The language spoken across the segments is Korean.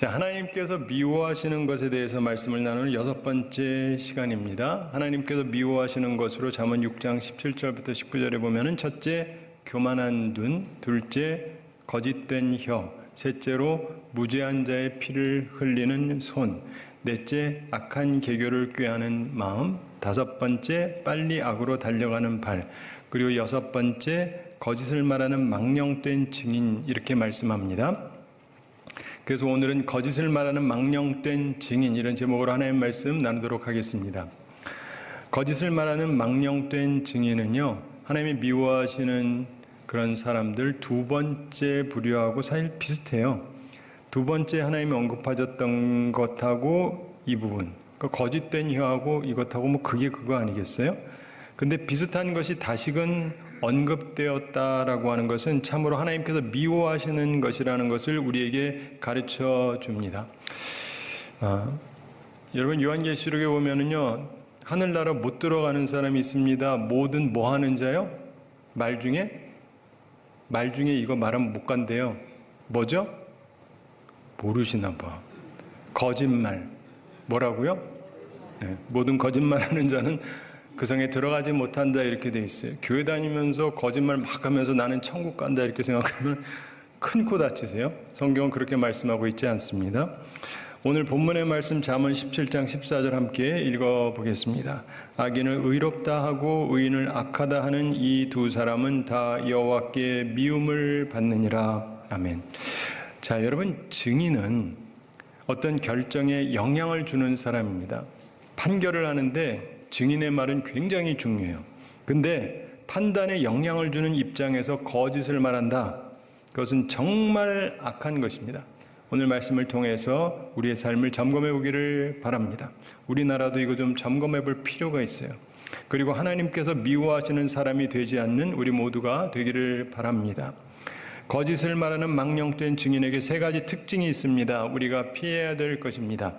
자, 하나님께서 미워하시는 것에 대해서 말씀을 나누는 6번째 시간입니다. 하나님께서 미워하시는 것으로 잠언 6장 17절부터 19절에 보면은 첫째, 교만한 눈, 둘째, 거짓된 혀, 셋째로 무죄한 자의 피를 흘리는 손, 넷째, 악한 계교를 꾀하는 마음, 다섯 번째, 빨리 악으로 달려가는 발, 그리고 여섯 번째, 거짓을 말하는 망령된 증인, 이렇게 말씀합니다. 그래서 오늘은 거짓을 말하는 망령된 증인, 이런 제목으로 하나님의 말씀 나누도록 하겠습니다. 거짓을 말하는 망령된 증인은요, 하나님이 미워하시는 그런 사람들 두 번째 부류하고 사실 비슷해요. 두 번째 하나님이 언급하셨던 것하고 이 부분, 그러니까 거짓된 혀하고 이것하고 뭐 그게 그거 아니겠어요? 근데 비슷한 것이 다시금 언급되었다라고 하는 것은 참으로 하나님께서 미워하시는 것이라는 것을 우리에게 가르쳐 줍니다. 여러분, 요한계시록에 보면은요, 하늘나라 못 들어가는 사람이 있습니다. 뭐든 뭐 하는 자요? 말 중에 이거 말하면 못 간대요. 뭐죠? 모르시나 봐. 거짓말. 뭐라고요? 네, 모든 거짓말하는 자는 그 성에 들어가지 못한다, 이렇게 돼 있어요. 교회 다니면서 거짓말 막 하면서 나는 천국 간다 이렇게 생각하면 큰 코 다치세요. 성경은 그렇게 말씀하고 있지 않습니다. 오늘 본문의 말씀 잠언 17장 14절 함께 읽어보겠습니다. 악인을 의롭다 하고 의인을 악하다 하는 이 두 사람은 다 여호와께 미움을 받느니라. 아멘. 자, 여러분, 증인은 어떤 결정에 영향을 주는 사람입니다. 판결을 하는데 증인의 말은 굉장히 중요해요. 근데 판단에 영향을 주는 입장에서 거짓을 말한다. 그것은 정말 악한 것입니다. 오늘 말씀을 통해서 우리의 삶을 점검해 보기를 바랍니다. 우리나라도 이거 좀 점검해 볼 필요가 있어요. 그리고 하나님께서 미워하시는 사람이 되지 않는 우리 모두가 되기를 바랍니다. 거짓을 말하는 망령된 증인에게 세 가지 특징이 있습니다. 우리가 피해야 될 것입니다.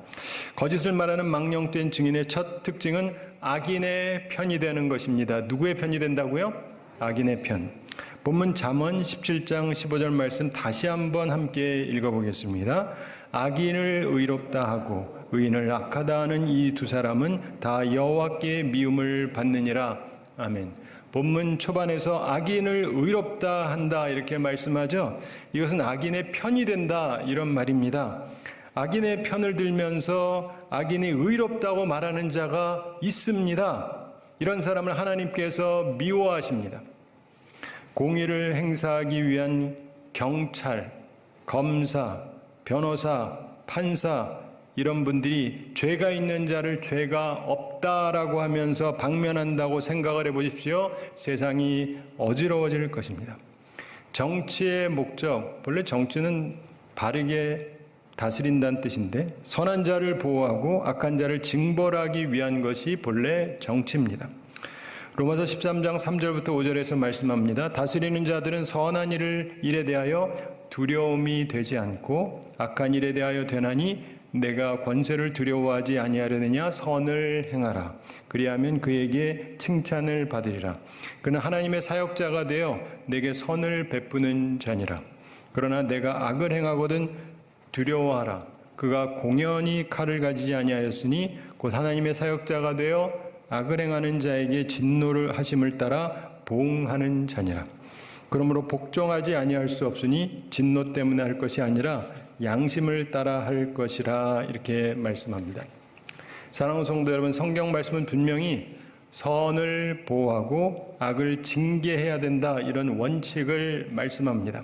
거짓을 말하는 망령된 증인의 첫 특징은 악인의 편이 되는 것입니다. 누구의 편이 된다고요? 악인의 편. 본문 잠언 17장 15절 말씀 다시 한번 함께 읽어보겠습니다. 악인을 의롭다 하고 의인을 악하다 하는 이 두 사람은 다 여호와께 미움을 받느니라. 아멘. 본문 초반에서 악인을 의롭다 한다 이렇게 말씀하죠. 이것은 악인의 편이 된다 이런 말입니다. 악인의 편을 들면서 악인이 의롭다고 말하는 자가 있습니다. 이런 사람을 하나님께서 미워하십니다. 공의를 행사하기 위한 경찰, 검사, 변호사, 판사, 이런 분들이 죄가 있는 자를 죄가 없다라고 하면서 방면한다고 생각을 해보십시오. 세상이 어지러워질 것입니다. 정치의 목적, 본래 정치는 바르게 다스린다는 뜻인데 선한 자를 보호하고 악한 자를 징벌하기 위한 것이 본래 정치입니다. 로마서 13장 3절부터 5절에서 말씀합니다. 다스리는 자들은 선한 일에 대하여 두려움이 되지 않고 악한 일에 대하여 되나니 내가 권세를 두려워하지 아니하려느냐. 선을 행하라. 그리하면 그에게 칭찬을 받으리라. 그는 하나님의 사역자가 되어 내게 선을 베푸는 자니라. 그러나 내가 악을 행하거든 두려워하라. 그가 공연히 칼을 가지지 아니하였으니 곧 하나님의 사역자가 되어 악을 행하는 자에게 진노를 하심을 따라 보응하는 자니라. 그러므로 복종하지 아니할 수 없으니 진노 때문에 할 것이 아니라 양심을 따라 할 것이라. 이렇게 말씀합니다. 사랑하는 성도 여러분, 성경 말씀은 분명히 선을 보호하고 악을 징계해야 된다 이런 원칙을 말씀합니다.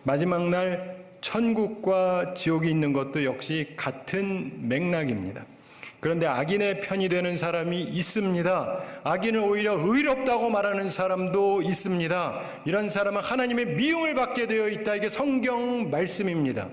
마지막 날 천국과 지옥이 있는 것도 역시 같은 맥락입니다. 그런데 악인의 편이 되는 사람이 있습니다. 악인을 오히려 의롭다고 말하는 사람도 있습니다. 이런 사람은 하나님의 미움을 받게 되어 있다. 이게 성경 말씀입니다.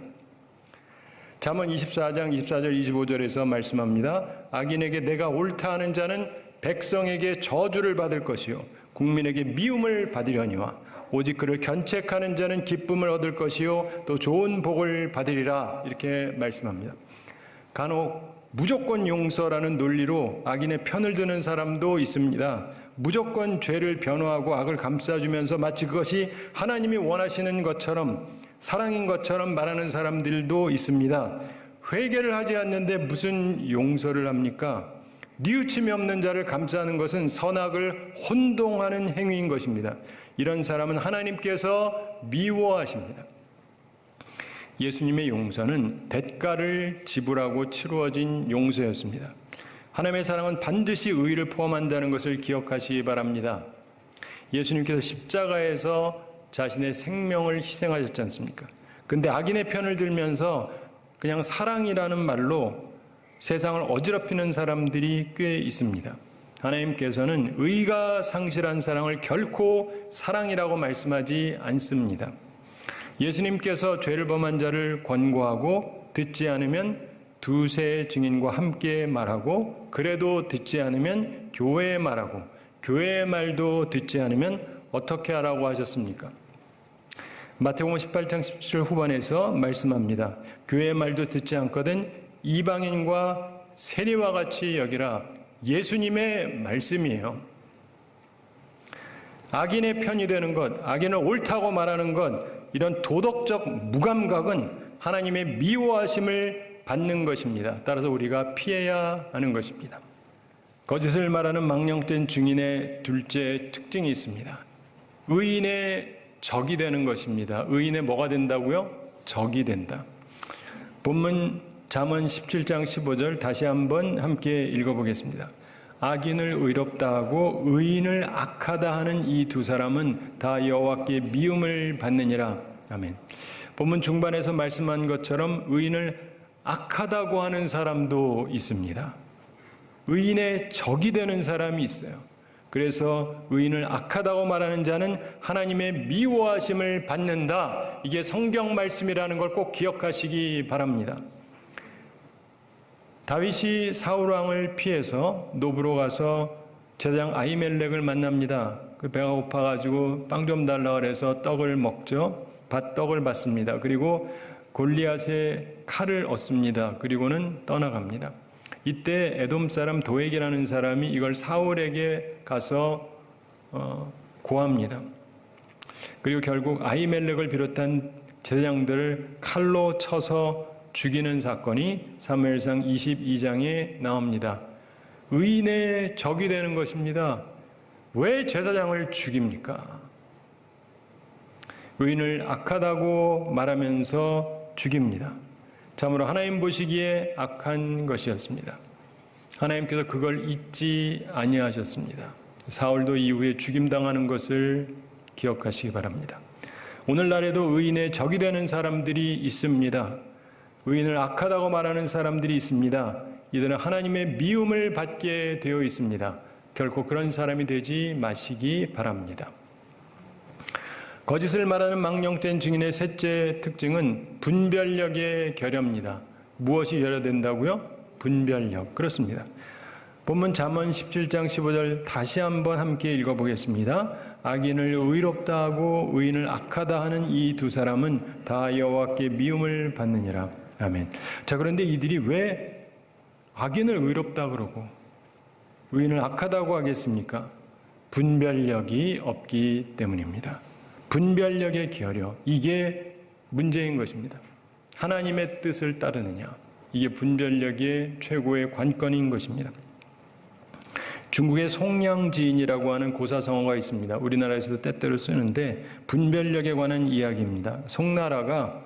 잠언 24장 24절 25절에서 말씀합니다. 악인에게 내가 옳다 하는 자는 백성에게 저주를 받을 것이요 국민에게 미움을 받으려니와 오직 그를 견책하는 자는 기쁨을 얻을 것이요 또 좋은 복을 받으리라. 이렇게 말씀합니다. 간혹 무조건 용서라는 논리로 악인의 편을 드는 사람도 있습니다. 무조건 죄를 변호하고 악을 감싸주면서 마치 그것이 하나님이 원하시는 것처럼 사랑인 것처럼 말하는 사람들도 있습니다. 회개를 하지 않는데 무슨 용서를 합니까? 뉘우침이 없는 자를 감싸는 것은 선악을 혼동하는 행위인 것입니다. 이런 사람은 하나님께서 미워하십니다. 예수님의 용서는 대가를 지불하고 치루어진 용서였습니다. 하나님의 사랑은 반드시 의를 포함한다는 것을 기억하시기 바랍니다. 예수님께서 십자가에서 자신의 생명을 희생하셨지 않습니까? 근데 악인의 편을 들면서 그냥 사랑이라는 말로 세상을 어지럽히는 사람들이 꽤 있습니다. 하나님께서는 의가 상실한 사랑을 결코 사랑이라고 말씀하지 않습니다. 예수님께서 죄를 범한 자를 권고하고 듣지 않으면 두세 증인과 함께 말하고, 그래도 듣지 않으면 교회에 말하고, 교회의 말도 듣지 않으면 어떻게 하라고 하셨습니까? 마태복음 18장 17절 후반에서 말씀합니다. 교회의 말도 듣지 않거든 이방인과 세리와 같이 여기라. 예수님의 말씀이에요. 악인의 편이 되는 것, 악인을 옳다고 말하는 것, 이런 도덕적 무감각은 하나님의 미워하심을 받는 것입니다. 따라서 우리가 피해야 하는 것입니다. 거짓을 말하는 망령된 증인의 둘째 특징이 있습니다. 의인의 적이 되는 것입니다. 의인의 뭐가 된다고요? 적이 된다. 본문 잠언 17장 15절 다시 한번 함께 읽어보겠습니다. 악인을 의롭다 하고 의인을 악하다 하는 이 두 사람은 다 여호와께 미움을 받느니라. 아멘. 본문 중반에서 말씀한 것처럼 의인을 악하다고 하는 사람도 있습니다. 의인의 적이 되는 사람이 있어요. 그래서 의인을 악하다고 말하는 자는 하나님의 미워하심을 받는다. 이게 성경 말씀이라는 걸 꼭 기억하시기 바랍니다. 다윗이 사울 왕을 피해서 노브로 가서 제사장 아히멜렉을 만납니다. 그 배가 고파가지고 빵 좀 달라 그래서 떡을 먹죠. 밭떡을 받습니다. 그리고 골리앗의 칼을 얻습니다. 그리고는 떠나갑니다. 이때 에돔 사람 도액이라는 사람이 이걸 사울에게 가서 고합니다. 그리고 결국 아히멜렉을 비롯한 제사장들을 칼로 쳐서 죽이는 사건이 사무엘상 22장에 나옵니다. 의인의 적이 되는 것입니다. 왜 제사장을 죽입니까? 의인을 악하다고 말하면서 죽입니다. 참으로 하나님 보시기에 악한 것이었습니다. 하나님께서 그걸 잊지 아니하셨습니다. 사울도 이후에 죽임당하는 것을 기억하시기 바랍니다. 오늘날에도 의인의 적이 되는 사람들이 있습니다. 의인을 악하다고 말하는 사람들이 있습니다. 이들은 하나님의 미움을 받게 되어 있습니다. 결코 그런 사람이 되지 마시기 바랍니다. 거짓을 말하는 망령된 증인의 셋째 특징은 분별력의 결여입니다. 무엇이 결여된다고요? 분별력. 그렇습니다. 본문 잠언 17장 15절 다시 한번 함께 읽어보겠습니다. 악인을 의롭다 하고 의인을 악하다 하는 이 두 사람은 다 여호와께 미움을 받느니라. 아멘. 자, 그런데 이들이 왜 악인을 의롭다 그러고 의인을 악하다고 하겠습니까? 분별력이 없기 때문입니다. 분별력의 결여, 이게 문제인 것입니다. 하나님의 뜻을 따르느냐, 이게 분별력의 최고의 관건인 것입니다. 중국의 송량지인이라고 하는 고사성어가 있습니다. 우리나라에서도 때때로 쓰는데 분별력에 관한 이야기입니다. 송나라가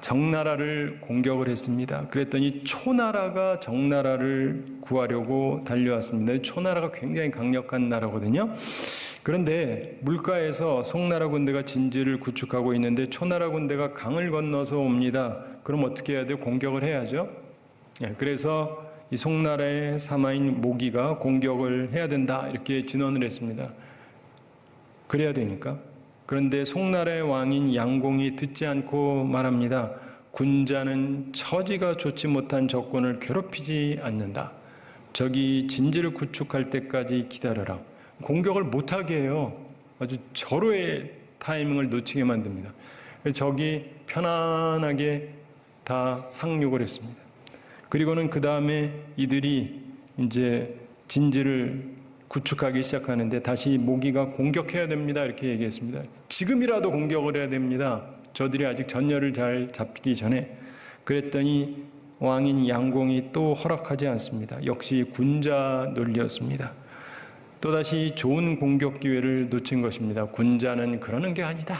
정나라를 공격을 했습니다. 그랬더니 초나라가 정나라를 구하려고 달려왔습니다. 초나라가 굉장히 강력한 나라거든요. 그런데 물가에서 송나라 군대가 진지를 구축하고 있는데 초나라 군대가 강을 건너서 옵니다. 그럼 어떻게 해야 돼요? 공격을 해야죠. 그래서 이 송나라의 사마인 모기가 공격을 해야 된다 이렇게 진언을 했습니다. 그래야 되니까. 그런데 송나라의 왕인 양공이 듣지 않고 말합니다. 군자는 처지가 좋지 못한 적군을 괴롭히지 않는다. 적이 진지를 구축할 때까지 기다려라. 공격을 못하게 해요. 아주 절호의 타이밍을 놓치게 만듭니다. 적이 편안하게 다 상륙을 했습니다. 그리고는 그 다음에 이들이 이제 진지를 구축하기 시작하는데 다시 모기가 공격해야 됩니다. 이렇게 얘기했습니다. 지금이라도 공격을 해야 됩니다. 저들이 아직 전열을 잘 잡기 전에. 그랬더니 왕인 양공이 또 허락하지 않습니다. 역시 군자 논리였습니다. 또다시 좋은 공격 기회를 놓친 것입니다. 군자는 그러는 게 아니다.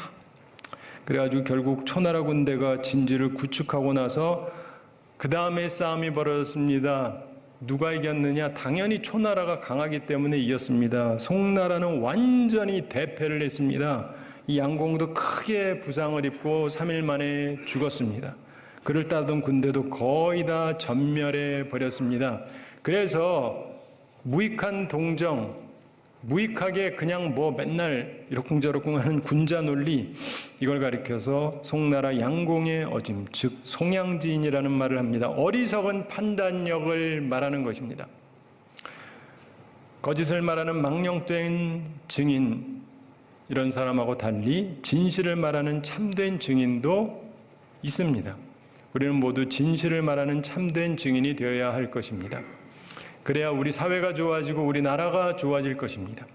그래가지고 결국 초나라 군대가 진지를 구축하고 나서 그 다음에 싸움이 벌어졌습니다. 누가 이겼느냐? 당연히 초나라가 강하기 때문에 이겼습니다. 송나라는 완전히 대패를 했습니다. 이 양공도 크게 부상을 입고 3일 만에 죽었습니다. 그를 따르던 군대도 거의 다 전멸해 버렸습니다. 그래서 무익한 동정, 무익하게 그냥 뭐 맨날 이러쿵저러쿵 하는 군자 논리, 이걸 가리켜서 송나라 양공의 어짐, 즉 송양지인이라는 말을 합니다. 어리석은 판단력을 말하는 것입니다. 거짓을 말하는 망령된 증인, 이런 사람하고 달리 진실을 말하는 참된 증인도 있습니다. 우리는 모두 진실을 말하는 참된 증인이 되어야 할 것입니다. 그래야 우리 사회가 좋아지고 우리 나라가 좋아질 것입니다.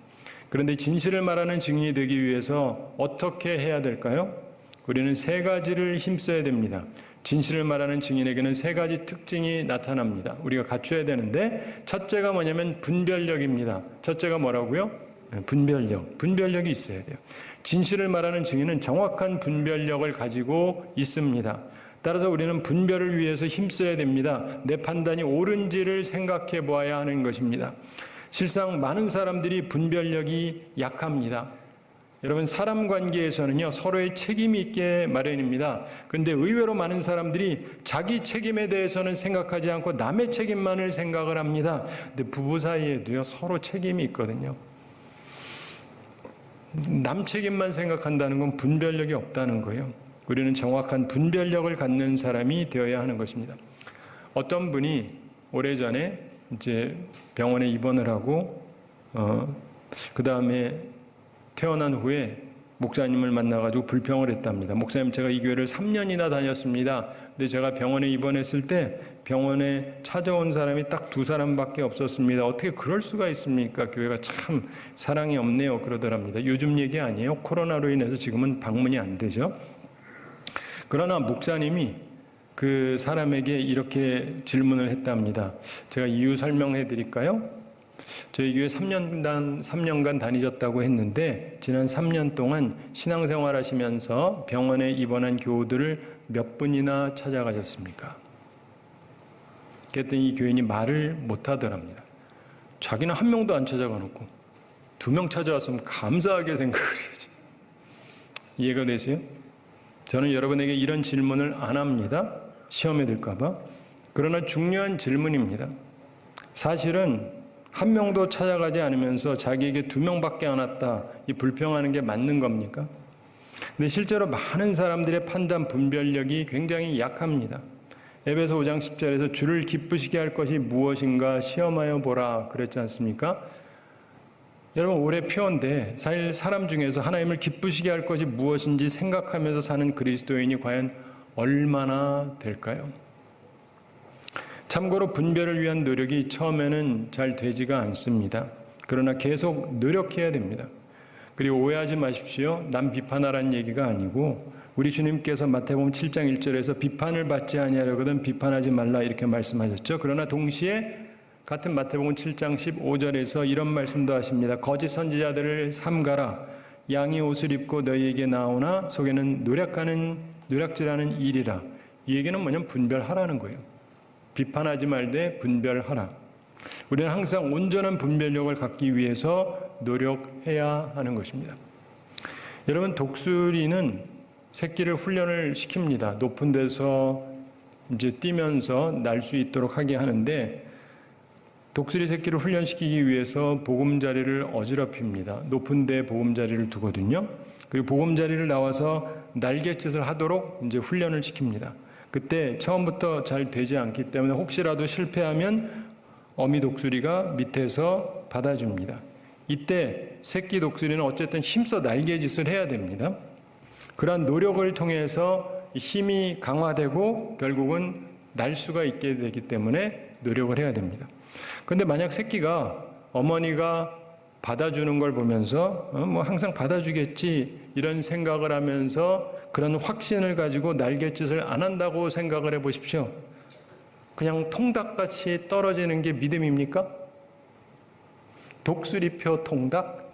그런데 진실을 말하는 증인이 되기 위해서 어떻게 해야 될까요? 우리는 세 가지를 힘써야 됩니다. 진실을 말하는 증인에게는 세 가지 특징이 나타납니다. 우리가 갖춰야 되는데, 첫째가 뭐냐면 분별력입니다. 첫째가 뭐라고요? 분별력. 분별력이 있어야 돼요. 진실을 말하는 증인은 정확한 분별력을 가지고 있습니다. 따라서 우리는 분별을 위해서 힘써야 됩니다. 내 판단이 옳은지를 생각해 보아야 하는 것입니다. 실상 많은 사람들이 분별력이 약합니다. 여러분, 사람 관계에서는요, 서로의 책임이 있게 마련입니다. 그런데 의외로 많은 사람들이 자기 책임에 대해서는 생각하지 않고 남의 책임만을 생각을 합니다. 근데 부부 사이에도요, 서로 책임이 있거든요. 남 책임만 생각한다는 건 분별력이 없다는 거예요. 우리는 정확한 분별력을 갖는 사람이 되어야 하는 것입니다. 어떤 분이 오래전에 이제 병원에 입원을 하고 그 다음에 퇴원한 후에 목사님을 만나가지고 불평을 했답니다. 목사님, 제가 이 교회를 3년이나 다녔습니다. 근데 제가 병원에 입원했을 때 병원에 찾아온 사람이 딱 2사람밖에 없었습니다. 어떻게 그럴 수가 있습니까? 교회가 참 사랑이 없네요. 그러더랍니다. 요즘 얘기 아니에요. 코로나로 인해서 지금은 방문이 안 되죠. 그러나 목사님이 그 사람에게 이렇게 질문을 했답니다. 제가 이유 설명해 드릴까요? 저희 교회 3년간 다니셨다고 했는데 지난 3년 동안 신앙생활 하시면서 병원에 입원한 교우들을 몇 분이나 찾아가셨습니까? 그랬더니 이 교인이 말을 못 하더랍니다. 자기는 한 명도 안 찾아가 놓고 2명 찾아왔으면 감사하게 생각을 해야지. 이해가 되세요? 저는 여러분에게 이런 질문을 안 합니다. 시험에 들까봐. 그러나 중요한 질문입니다. 사실은 한 명도 찾아가지 않으면서 자기에게 2명밖에 안 왔다, 이 불평하는 게 맞는 겁니까? 근데 실제로 많은 사람들의 판단 분별력이 굉장히 약합니다. 에베소 5장 10절에서 주를 기쁘시게 할 것이 무엇인가 시험하여 보라 그랬지 않습니까? 여러분, 올해 표인데 사실 사람 중에서 하나님을 기쁘시게 할 것이 무엇인지 생각하면서 사는 그리스도인이 과연 얼마나 될까요? 참고로 분별을 위한 노력이 처음에는 잘 되지가 않습니다. 그러나 계속 노력해야 됩니다. 그리고 오해하지 마십시오. 남 비판하라는 얘기가 아니고 우리 주님께서 마태복음 7장 1절에서 비판을 받지 아니하려거든 비판하지 말라 이렇게 말씀하셨죠. 그러나 동시에 같은 마태복음 7장 15절에서 이런 말씀도 하십니다. 거짓 선지자들을 삼가라. 양이 옷을 입고 너희에게 나오나 속에는 노략질하는 일이라. 이 얘기는 뭐냐면 분별하라는 거예요. 비판하지 말되 분별하라. 우리는 항상 온전한 분별력을 갖기 위해서 노력해야 하는 것입니다. 여러분, 독수리는 새끼를 훈련을 시킵니다. 높은 데서 이제 뛰면서 날 수 있도록 하게 하는데 독수리 새끼를 훈련시키기 위해서 보금자리를 어지럽힙니다. 높은 데 보금자리를 두거든요. 그리고 보금자리를 나와서 날갯짓을 하도록 이제 훈련을 시킵니다. 그때 처음부터 잘 되지 않기 때문에 혹시라도 실패하면 어미 독수리가 밑에서 받아줍니다. 이때 새끼 독수리는 어쨌든 힘써 날갯짓을 해야 됩니다. 그러한 노력을 통해서 힘이 강화되고 결국은 날 수가 있게 되기 때문에 노력을 해야 됩니다. 그런데 만약 새끼가 어머니가 받아주는 걸 보면서 뭐 항상 받아주겠지 이런 생각을 하면서 그런 확신을 가지고 날갯짓을 안 한다고 생각을 해보십시오. 그냥 통닭같이 떨어지는 게 믿음입니까? 독수리표 통닭?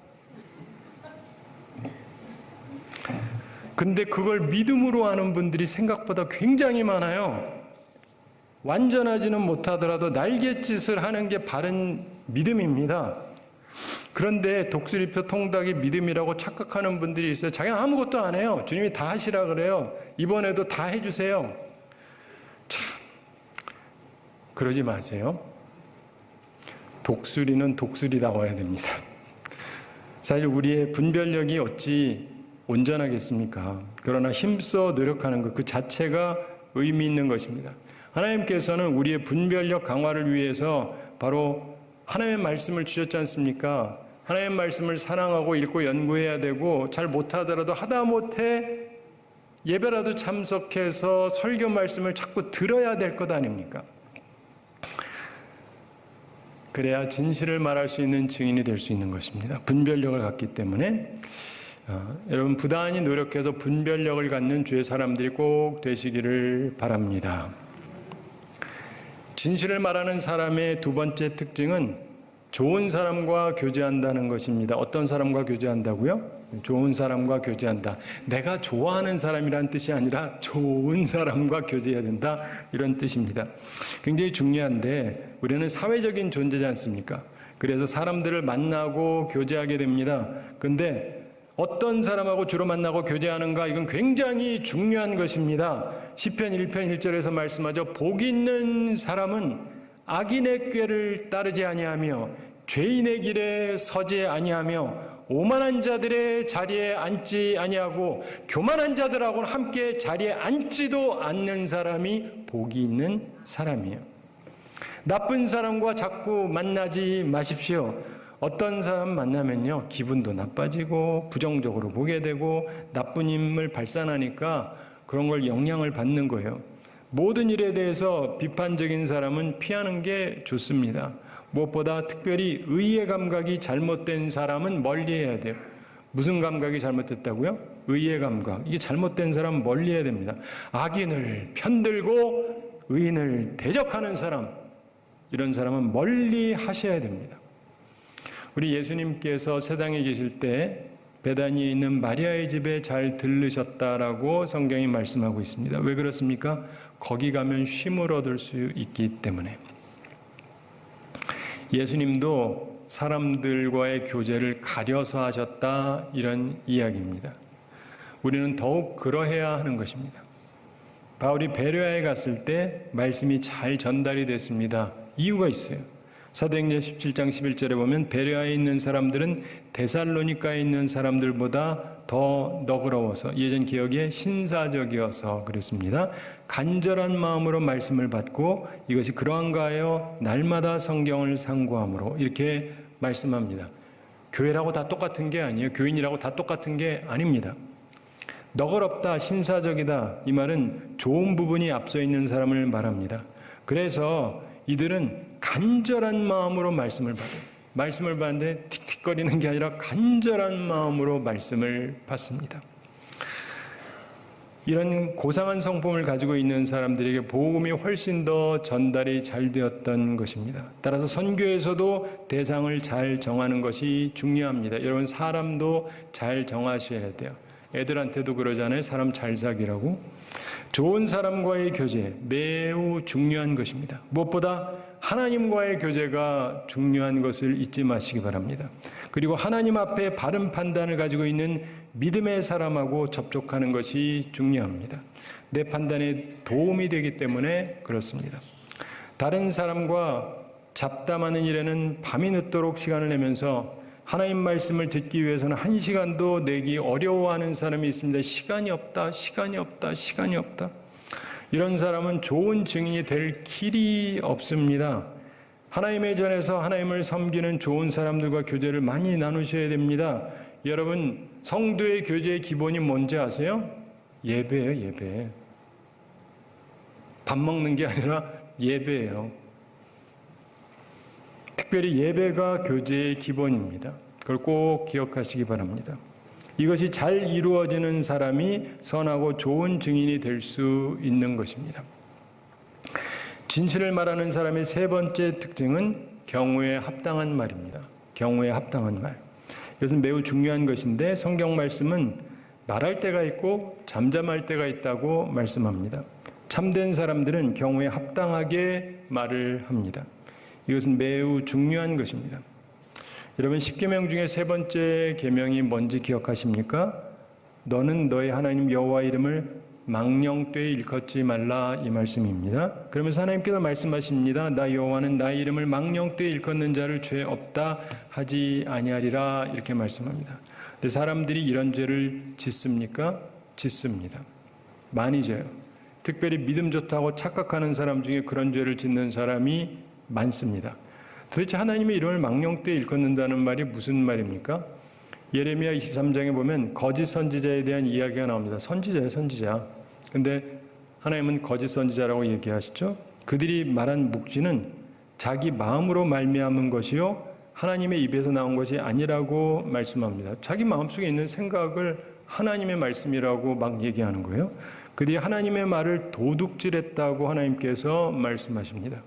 근데 그걸 믿음으로 하는 분들이 생각보다 굉장히 많아요. 완전하지는 못하더라도 날갯짓을 하는 게 바른 믿음입니다. 그런데 독수리표 통닭이 믿음이라고 착각하는 분들이 있어요. 자기는 아무것도 안 해요. 주님이 다 하시라 그래요. 이번에도 다 해주세요. 참, 그러지 마세요. 독수리는 독수리다워야 됩니다. 사실 우리의 분별력이 어찌 온전하겠습니까? 그러나 힘써 노력하는 것 그 자체가 의미 있는 것입니다. 하나님께서는 우리의 분별력 강화를 위해서 바로 하나님의 말씀을 주셨지 않습니까? 하나님의 말씀을 사랑하고 읽고 연구해야 되고 잘 못하더라도 하다못해 예배라도 참석해서 설교 말씀을 자꾸 들어야 될 것 아닙니까? 그래야 진실을 말할 수 있는 증인이 될 수 있는 것입니다. 분별력을 갖기 때문에 여러분 부단히 노력해서 분별력을 갖는 주의 사람들이 꼭 되시기를 바랍니다. 진실을 말하는 사람의 두 번째 특징은 좋은 사람과 교제한다는 것입니다. 어떤 사람과 교제한다고요? 좋은 사람과 교제한다. 내가 좋아하는 사람이란 뜻이 아니라 좋은 사람과 교제해야 된다. 이런 뜻입니다. 굉장히 중요한데 우리는 사회적인 존재지 않습니까? 그래서 사람들을 만나고 교제하게 됩니다. 근데 어떤 사람하고 주로 만나고 교제하는가? 이건 굉장히 중요한 것입니다. 시편 1편 1절에서 말씀하죠. 복 있는 사람은 악인의 꾀를 따르지 아니하며 죄인의 길에 서지 아니하며 오만한 자들의 자리에 앉지 아니하고 교만한 자들하고는 함께 자리에 앉지도 않는 사람이 복이 있는 사람이에요. 나쁜 사람과 자꾸 만나지 마십시오. 어떤 사람 만나면요 기분도 나빠지고 부정적으로 보게 되고 나쁜 힘을 발산하니까 그런 걸 영향을 받는 거예요. 모든 일에 대해서 비판적인 사람은 피하는 게 좋습니다. 무엇보다 특별히 의의 감각이 잘못된 사람은 멀리해야 돼요. 무슨 감각이 잘못됐다고요? 의의 감각. 이게 잘못된 사람은 멀리해야 됩니다. 악인을 편들고 의인을 대적하는 사람, 이런 사람은 멀리 하셔야 됩니다. 우리 예수님께서 세상에 계실 때 베다니에 있는 마리아의 집에 잘 들르셨다라고 성경이 말씀하고 있습니다. 왜 그렇습니까? 거기 가면 쉼을 얻을 수 있기 때문에. 예수님도 사람들과의 교제를 가려서 하셨다 이런 이야기입니다. 우리는 더욱 그러해야 하는 것입니다. 바울이 베레아에 갔을 때 말씀이 잘 전달이 됐습니다. 이유가 있어요. 사도행전 17장 11절에 보면 베레아에 있는 사람들은 데살로니가에 있는 사람들보다 더 너그러워서 예전 기억에 신사적이어서 그랬습니다. 간절한 마음으로 말씀을 받고 이것이 그러한가 하여 날마다 성경을 상고함으로 이렇게 말씀합니다. 교회라고 다 똑같은 게 아니에요. 교인이라고 다 똑같은 게 아닙니다. 너그럽다, 신사적이다 이 말은 좋은 부분이 앞서 있는 사람을 말합니다. 그래서 이들은 간절한 마음으로 말씀을 받아요. 말씀을 받는데 틱틱거리는 게 아니라 간절한 마음으로 말씀을 받습니다. 이런 고상한 성품을 가지고 있는 사람들에게 복음이 훨씬 더 전달이 잘 되었던 것입니다. 따라서 선교에서도 대상을 잘 정하는 것이 중요합니다. 여러분 사람도 잘 정하셔야 돼요. 애들한테도 그러잖아요. 사람 잘 사귀라고. 좋은 사람과의 교제 매우 중요한 것입니다. 무엇보다 하나님과의 교제가 중요한 것을 잊지 마시기 바랍니다. 그리고 하나님 앞에 바른 판단을 가지고 있는 믿음의 사람하고 접촉하는 것이 중요합니다. 내 판단에 도움이 되기 때문에 그렇습니다. 다른 사람과 잡담하는 일에는 밤이 늦도록 시간을 내면서 하나님 말씀을 듣기 위해서는 1시간도 내기 어려워하는 사람이 있습니다. 시간이 없다, 시간이 없다, 시간이 없다. 이런 사람은 좋은 증인이 될 길이 없습니다. 하나님의 전에서 하나님을 섬기는 좋은 사람들과 교제를 많이 나누셔야 됩니다. 여러분, 성도의 교제의 기본이 뭔지 아세요? 예배예요, 예배. 밥 먹는 게 아니라 예배예요. 특별히 예배가 교제의 기본입니다. 그걸 꼭 기억하시기 바랍니다. 이것이 잘 이루어지는 사람이 선하고 좋은 증인이 될 수 있는 것입니다. 진실을 말하는 사람의 세 번째 특징은 경우에 합당한 말입니다. 경우에 합당한 말. 이것은 매우 중요한 것인데 성경 말씀은 말할 때가 있고 잠잠할 때가 있다고 말씀합니다. 참된 사람들은 경우에 합당하게 말을 합니다. 이것은 매우 중요한 것입니다. 여러분, 10계명 중에 세 번째 계명이 뭔지 기억하십니까? 너는 너의 하나님 여호와 이름을 망령되이 일컫지 말라, 이 말씀입니다. 그러면서 하나님께서 말씀하십니다. 나 여호와는 나의 이름을 망령되이 일컫는 자를 죄 없다 하지 아니하리라, 이렇게 말씀합니다. 근데 사람들이 이런 죄를 짓습니까? 짓습니다. 많이 져요. 특별히 믿음 좋다고 착각하는 사람 중에 그런 죄를 짓는 사람이 많습니다. 도대체 하나님의 이름을 망령되이 일컫는다는 말이 무슨 말입니까? 예레미야 23장에 보면 거짓 선지자에 대한 이야기가 나옵니다. 선지자예요, 선지자. 근데 하나님은 거짓 선지자라고 얘기하시죠. 그들이 말한 묵시는 자기 마음으로 말미암은 것이요 하나님의 입에서 나온 것이 아니라고 말씀합니다. 자기 마음속에 있는 생각을 하나님의 말씀이라고 막 얘기하는 거예요. 그들이 하나님의 말을 도둑질했다고 하나님께서 말씀하십니다.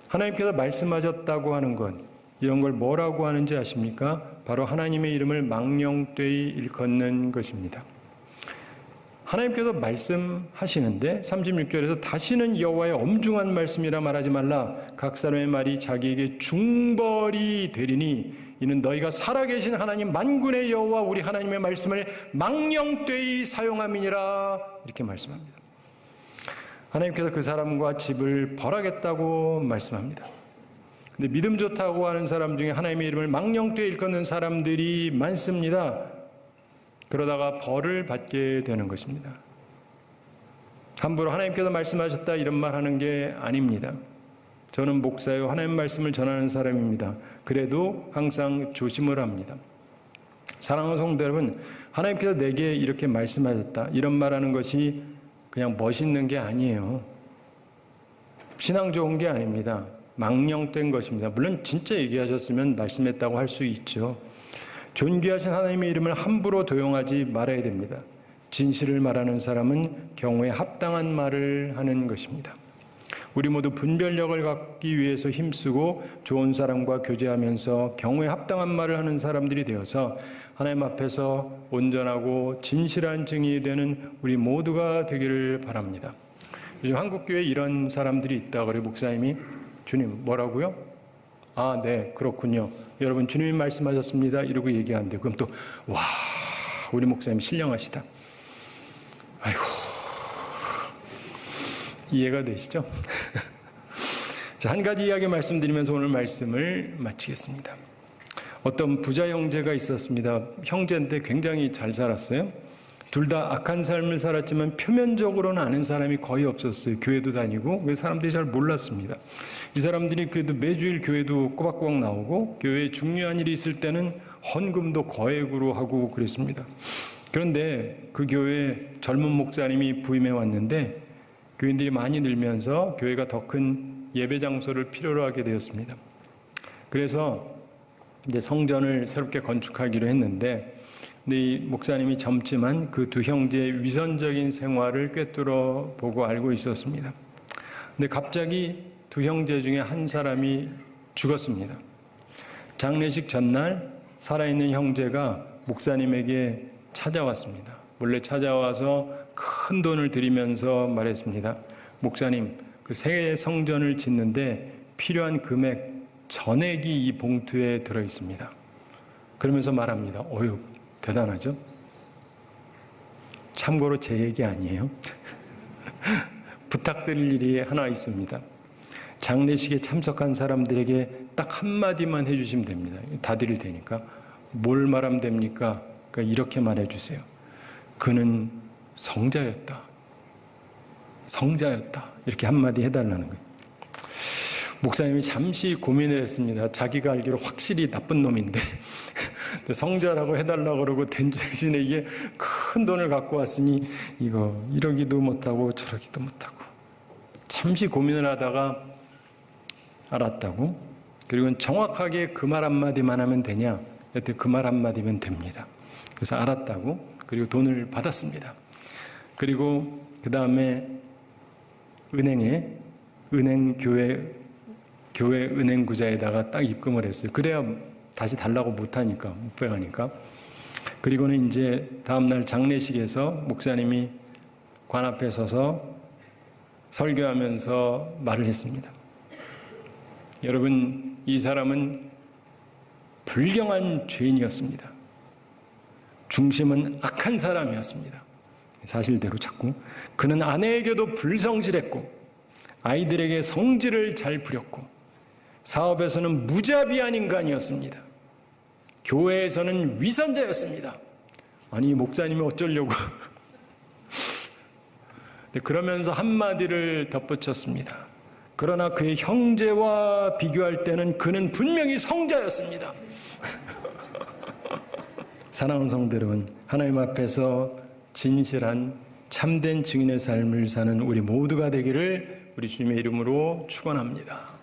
하나님께서 말씀하셨다고 하는 것, 이런 걸 뭐라고 하는지 아십니까? 바로 하나님의 이름을 망령되이 일컫는 것입니다. 하나님께서 말씀하시는데 36절에서 다시는 여호와의 엄중한 말씀이라 말하지 말라. 각 사람의 말이 자기에게 중벌이 되리니 이는 너희가 살아계신 하나님 만군의 여호와 우리 하나님의 말씀을 망령되이 사용함이니라, 이렇게 말씀합니다. 하나님께서 그 사람과 집을 벌하겠다고 말씀합니다. 근데 믿음 좋다고 하는 사람 중에 하나님의 이름을 망령되이 일컫는 사람들이 많습니다. 그러다가 벌을 받게 되는 것입니다. 함부로 하나님께서 말씀하셨다 이런 말 하는 게 아닙니다. 저는 목사요, 하나님 말씀을 전하는 사람입니다. 그래도 항상 조심을 합니다. 사랑하는 성도 여러분, 하나님께서 내게 이렇게 말씀하셨다 이런 말하는 것이 그냥 멋있는 게 아니에요. 신앙 좋은 게 아닙니다. 망령된 것입니다. 물론 진짜 얘기하셨으면 말씀했다고 할 수 있죠. 존귀하신 하나님의 이름을 함부로 도용하지 말아야 됩니다. 진실을 말하는 사람은 경우에 합당한 말을 하는 것입니다. 우리 모두 분별력을 갖기 위해서 힘쓰고 좋은 사람과 교제하면서 경우에 합당한 말을 하는 사람들이 되어서 하나님 앞에서 온전하고 진실한 증인이 되는 우리 모두가 되기를 바랍니다. 요즘 한국교회에 이런 사람들이 있다 그래요. 목사님이 주님 뭐라고요? 아, 네, 그렇군요. 여러분 주님이 말씀하셨습니다. 이러고 얘기하는데 그럼 또 와, 우리 목사님 신령하시다. 아이고, 이해가 되시죠? 자, 한 가지 이야기 말씀드리면서 오늘 말씀을 마치겠습니다. 어떤 부자 형제가 있었습니다. 형제인데 굉장히 잘 살았어요. 둘 다 악한 삶을 살았지만 표면적으로는 아는 사람이 거의 없었어요. 교회도 다니고 그 사람들이 잘 몰랐습니다. 이 사람들이 그래도 매주일 교회도 꼬박꼬박 나오고 교회에 중요한 일이 있을 때는 헌금도 거액으로 하고 그랬습니다. 그런데 그 교회에 젊은 목사님이 부임해 왔는데 교인들이 많이 늘면서 교회가 더 큰 예배 장소를 필요로 하게 되었습니다. 그래서 이제 성전을 새롭게 건축하기로 했는데 근데 이 목사님이 젊지만 그 두 형제의 위선적인 생활을 꿰뚫어 보고 알고 있었습니다. 근데 갑자기 두 형제 중에 한 사람이 죽었습니다. 장례식 전날 살아있는 형제가 목사님에게 찾아왔습니다. 몰래 찾아와서 큰 돈을 들이면서 말했습니다. 목사님, 그 새 성전을 짓는데 필요한 금액 전액이 이 봉투에 들어 있습니다. 그러면서 말합니다. 어휴, 대단하죠? 참고로 제 얘기 아니에요. 부탁드릴 일이 하나 있습니다. 장례식에 참석한 사람들에게 딱 한마디만 해주시면 됩니다. 다 드릴 테니까. 뭘 말하면 됩니까? 그러니까 이렇게 말해주세요. 그는 성자였다. 성자였다. 이렇게 한마디 해달라는 거예요. 목사님이 잠시 고민을 했습니다. 자기가 알기로 확실히 나쁜 놈인데 성자라고 해달라고 그러고 대신에 이게 큰 돈을 갖고 왔으니 이거 이러기도 못하고 저러기도 못하고 잠시 고민을 하다가 알았다고. 그리고 정확하게 그 말 한마디만 하면 되냐? 여태 그 말 한마디면 됩니다. 그래서 알았다고, 그리고 돈을 받았습니다. 그리고 그 다음에 교회 은행구자에다가 딱 입금을 했어요. 그래야 다시 달라고 못하니까, 못 빼가니까. 그리고는 이제 다음날 장례식에서 목사님이 관 앞에 서서 설교하면서 말을 했습니다. 여러분, 이 사람은 불경한 죄인이었습니다. 중심은 악한 사람이었습니다. 사실대로 자꾸. 그는 아내에게도 불성실했고 아이들에게 성질을 잘 부렸고 사업에서는 무자비한 인간이었습니다. 교회에서는 위선자였습니다. 아니, 목사님이 어쩌려고. 그러면서 한마디를 덧붙였습니다. 그러나 그의 형제와 비교할 때는 그는 분명히 성자였습니다. 사랑하는 성도 여러분, 하나님 앞에서 진실한 참된 증인의 삶을 사는 우리 모두가 되기를 우리 주님의 이름으로 축원합니다.